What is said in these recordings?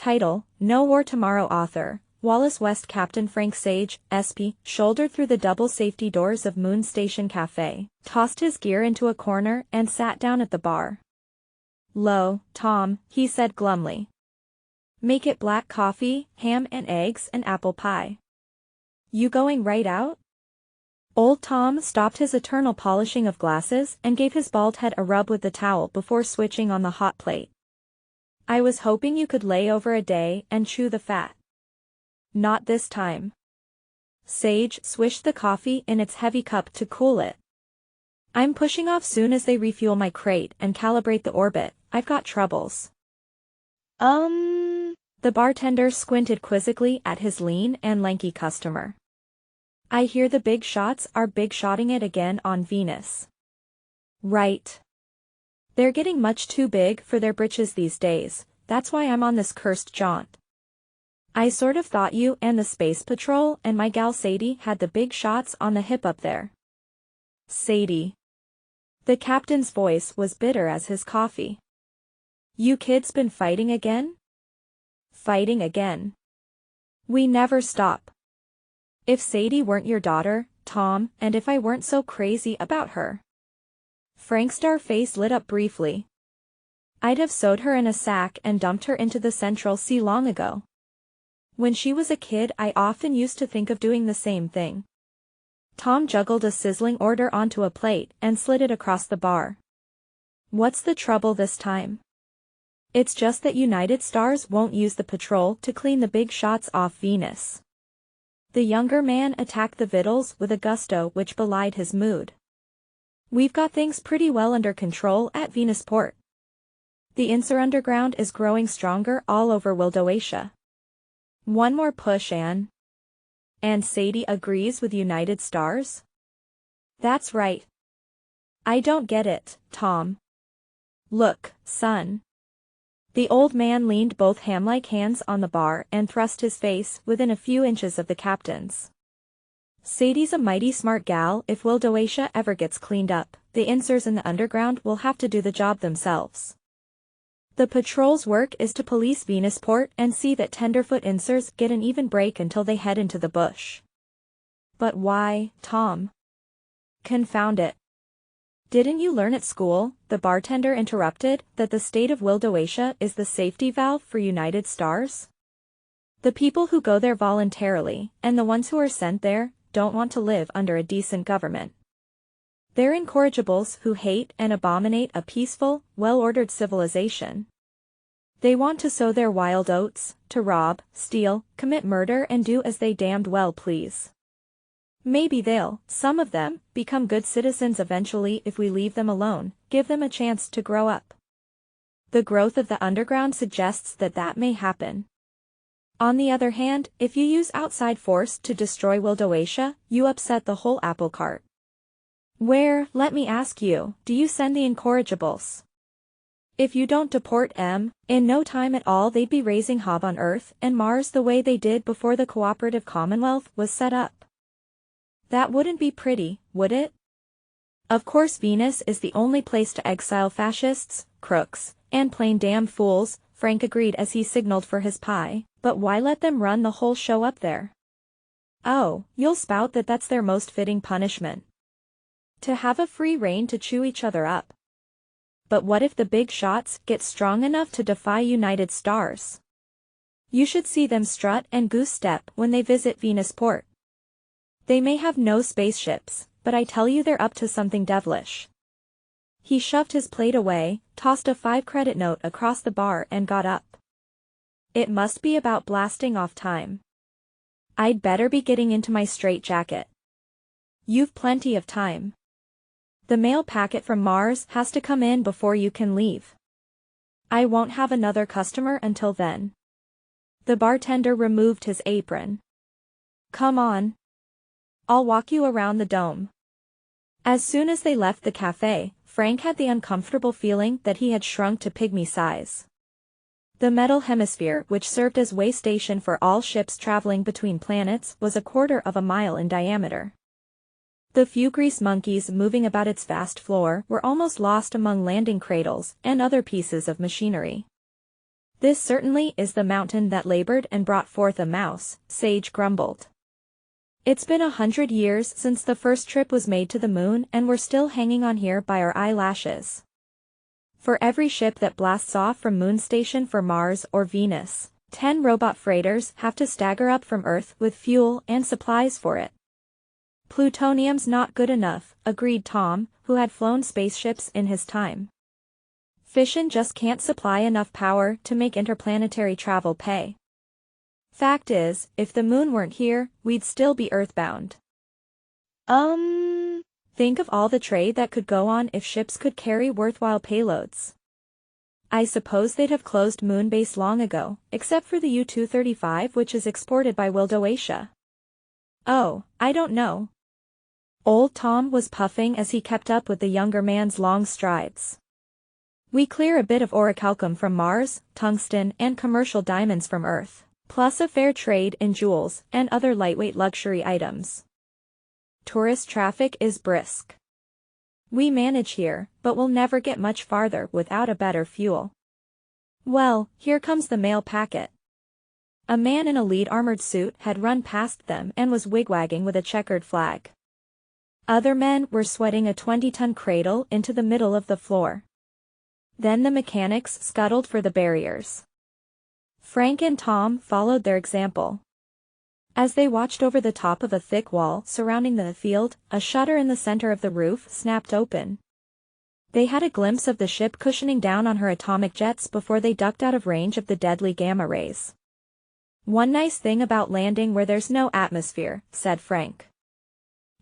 Title: No War Tomorrow. Author: Wallace. West. Captain Frank Sage, SP, shouldered through the double safety doors of Moon Station Cafe, tossed his gear into a corner and sat down at the bar. "Lo, Tom," he said glumly. "Make it black coffee, ham and eggs and apple pie. You going right out?" Old Tom stopped his eternal polishing of glasses and gave his bald head a rub with the towel before switching on the hot plate. "I was hoping you could lay over a day and chew the fat." "Not this time." Sage swished the coffee in its heavy cup to cool it. "I'm pushing off soon as they refuel my crate and calibrate the orbit. I've got troubles." The bartender squinted quizzically at his lean and lanky customer. "I hear the big shots are big-shotting it again on Venus." "Right. They're getting much too big for their britches these days, that's why I'm on this cursed jaunt. I sort of thought you and the Space Patrol and my gal Sadie had the big shots on the hip up there." "Sadie." The captain's voice was bitter as his coffee. "You kids been fighting again?" "Fighting again. We never stop. If Sadie weren't your daughter, Tom, and if I weren't so crazy about her." Frank's dark face lit up briefly. "I'd have sewed her in a sack and dumped her into the Central Sea long ago. When she was a kid I often used to think of doing the same thing." Tom juggled a sizzling order onto a plate and slid it across the bar. "What's the trouble this time?" "It's just that United Stars won't use the patrol to clean the big shots off Venus." The younger man attacked the victuals with a gusto which belied his mood. "We've got things pretty well under control at Venusport. The Insur Underground is growing stronger all over Wildoatia. One more push and Sadie agrees with United Stars?" "That's right. I don't get it, Tom." "Look, son." The old man leaned both ham-like hands on the bar and thrust his face within a few inches of the captain's. "Sadie's a mighty smart gal. If Wildoatia ever gets cleaned up, the Insurs in the underground will have to do the job themselves. The patrol's work is to police Venusport and see that tenderfoot Insurs get an even break until they head into the bush." "But why, Tom?" "Confound it. Didn't you learn at school," the bartender interrupted, "that the state of Wildoatia is the safety valve for United Stars? The people who go there voluntarily, and the ones who are sent there, don't want to live under a decent government. They're incorrigibles who hate and abominate a peaceful, well-ordered civilization. They want to sow their wild oats, to rob, steal, commit murder and do as they damned well please. Maybe they'll, some of them, become good citizens eventually if we leave them alone, give them a chance to grow up. The growth of the underground suggests that that may happen. On the other hand, if you use outside force to destroy Wildoatia, you upset the whole apple cart. Where, let me ask you, do you send the incorrigibles? If you don't deport them, in no time at all they'd be raising hob on Earth and Mars the way they did before the Cooperative Commonwealth was set up. That wouldn't be pretty, would it? Of course Venus is the only place to exile fascists, crooks, and plain damn fools, Frank agreed as he signaled for his pie, but why let them run the whole show up there? Oh, you'll spout that that's their most fitting punishment. To have a free rein to chew each other up. But what if the big shots get strong enough to defy United Stars? You should see them strut and goose-step when they visit Venusport. They may have no spaceships, but I tell you they're up to something devilish." He shoved his plate away, tossed a 5-credit note across the bar and got up. "It must be about blasting off time. I'd better be getting into my straitjacket." "You've plenty of time. The mail packet from Mars has to come in before you can leave. I won't have another customer until then." The bartender removed his apron. "Come on. I'll walk you around the dome." As soon as they left the cafe, Frank had the uncomfortable feeling that he had shrunk to pygmy size. The metal hemisphere which served as way station for all ships traveling between planets was 1/4 of a mile in diameter. The few grease monkeys moving about its vast floor were almost lost among landing cradles and other pieces of machinery. This certainly is the mountain that labored and brought forth a mouse, Sage grumbled. It's been 100 years since the first trip was made to the moon and we're still hanging on here by our eyelashes. For every ship that blasts off from Moon Station for Mars or Venus, 10 robot freighters have to stagger up from Earth with fuel and supplies for it. Plutonium's not good enough, agreed Tom, who had flown spaceships in his time. Fission just can't supply enough power to make interplanetary travel pay. Fact is, if the moon weren't here, we'd still be earthbound. Think of all the trade that could go on if ships could carry worthwhile payloads. I suppose they'd have closed Moonbase long ago, except for the U-235 which is exported by Wildoasia. Oh, I don't know. Old Tom was puffing as he kept up with the younger man's long strides. We clear a bit of orichalcum from Mars, tungsten and commercial diamonds from Earth, plus a fair trade in jewels and other lightweight luxury items. Tourist traffic is brisk. We manage here, but we'll never get much farther without a better fuel. Well, here comes the mail packet. A man in a lead-armored suit had run past them and was wigwagging with a checkered flag. Other men were sweating a 20-ton cradle into the middle of the floor. Then the mechanics scuttled for the barriers. Frank and Tom followed their example. As they watched over the top of a thick wall surrounding the field, a shutter in the center of the roof snapped open. They had a glimpse of the ship cushioning down on her atomic jets before they ducked out of range of the deadly gamma rays. One nice thing about landing where there's no atmosphere, said Frank.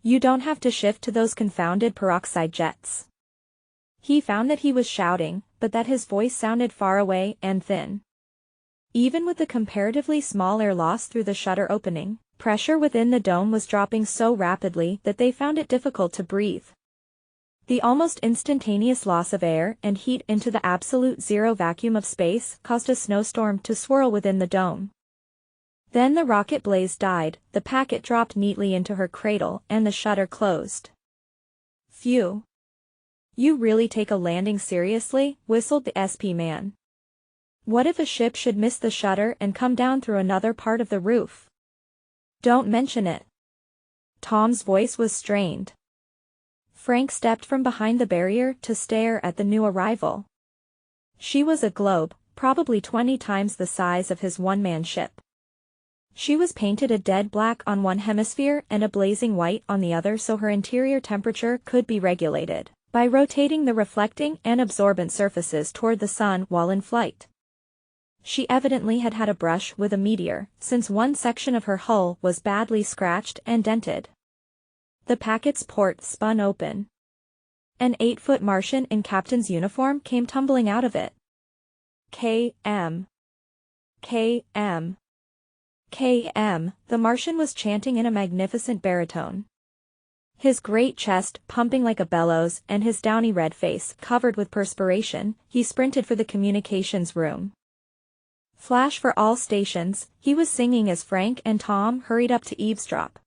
You don't have to shift to those confounded peroxide jets. He found that he was shouting, but that his voice sounded far away and thin. Even with the comparatively small air loss through the shutter opening, pressure within the dome was dropping so rapidly that they found it difficult to breathe. The almost instantaneous loss of air and heat into the absolute zero vacuum of space caused a snowstorm to swirl within the dome. Then the rocket blaze died, the packet dropped neatly into her cradle, and the shutter closed. Phew. You really take a landing seriously, whistled the SP man. What if a ship should miss the shutter and come down through another part of the roof? Don't mention it. Tom's voice was strained. Frank stepped from behind the barrier to stare at the new arrival. She was a globe, probably 20 times the size of his one-man ship. She was painted a dead black on one hemisphere and a blazing white on the other so her interior temperature could be regulated by rotating the reflecting and absorbent surfaces toward the sun while in flight. She evidently had had a brush with a meteor, since one section of her hull was badly scratched and dented. The packet's port spun open. An 8-foot Martian in captain's uniform came tumbling out of it. KM. KM. KM, the Martian was chanting in a magnificent baritone. His great chest pumping like a bellows and his downy red face covered with perspiration, he sprinted for the communications room. Flash for all stations, he was singing as Frank and Tom hurried up to eavesdrop.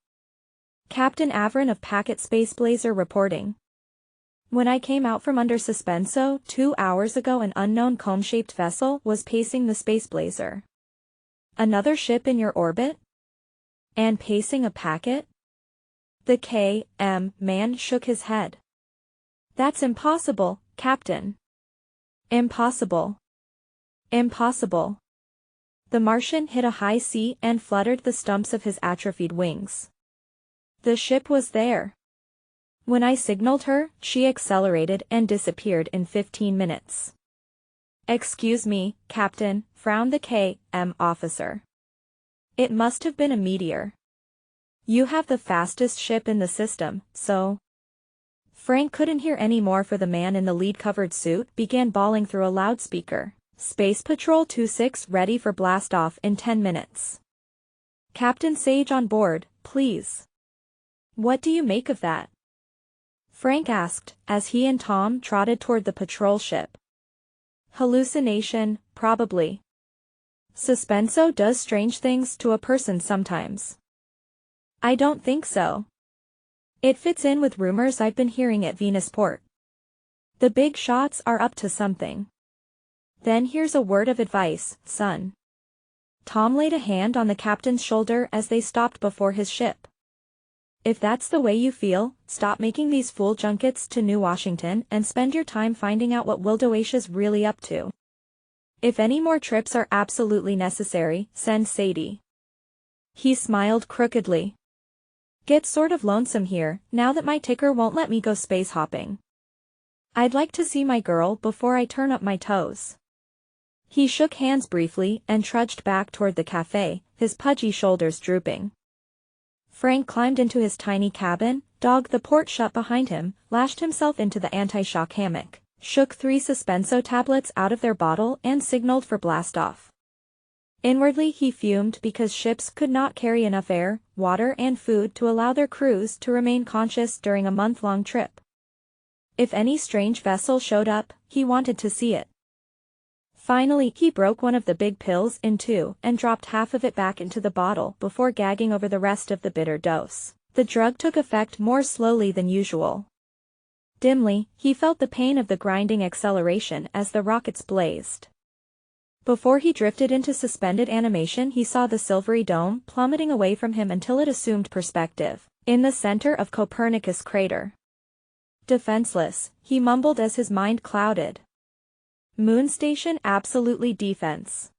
Captain Averin of Packet Space Blazer reporting. When I came out from under Suspenso 2 hours ago, an unknown comb-shaped vessel was pacing the Space Blazer. Another ship in your orbit? And pacing a packet? The KM man shook his head. That's impossible, Captain. Impossible. Impossible. The Martian hit a high C and fluttered the stumps of his atrophied wings. The ship was there. When I signaled her, she accelerated and disappeared in 15 minutes. Excuse me, Captain, frowned the KM officer. It must have been a meteor. You have the fastest ship in the system, so... Frank couldn't hear any more for the man in the lead-covered suit began bawling through a loudspeaker. Space Patrol 26 ready for blast-off in 10 minutes. Captain Sage on board, please. What do you make of that? Frank asked, as he and Tom trotted toward the patrol ship. Hallucination, probably. Suspenso does strange things to a person sometimes. I don't think so. It fits in with rumors I've been hearing at Venusport. The big shots are up to something. Then here's a word of advice, son. Tom laid a hand on the captain's shoulder as they stopped before his ship. If that's the way you feel, stop making these fool junkets to New Washington and spend your time finding out what Wildowasia's really up to. If any more trips are absolutely necessary, send Sadie. He smiled crookedly. Gets sort of lonesome here, now that my ticker won't let me go space hopping. I'd like to see my girl before I turn up my toes. He shook hands briefly and trudged back toward the cafe, his pudgy shoulders drooping. Frank climbed into his tiny cabin, dogged the port shut behind him, lashed himself into the anti-shock hammock, shook 3 suspenso tablets out of their bottle and signaled for blastoff. Inwardly he fumed because ships could not carry enough air, water and food to allow their crews to remain conscious during a month-long trip. If any strange vessel showed up, he wanted to see it. Finally, he broke one of the big pills in 2 and dropped half of it back into the bottle before gagging over the rest of the bitter dose. The drug took effect more slowly than usual. Dimly, he felt the pain of the grinding acceleration as the rockets blazed. Before he drifted into suspended animation, he saw the silvery dome plummeting away from him until it assumed perspective, in the center of Copernicus crater. Defenseless, he mumbled as his mind clouded. Moon station absolutely defense.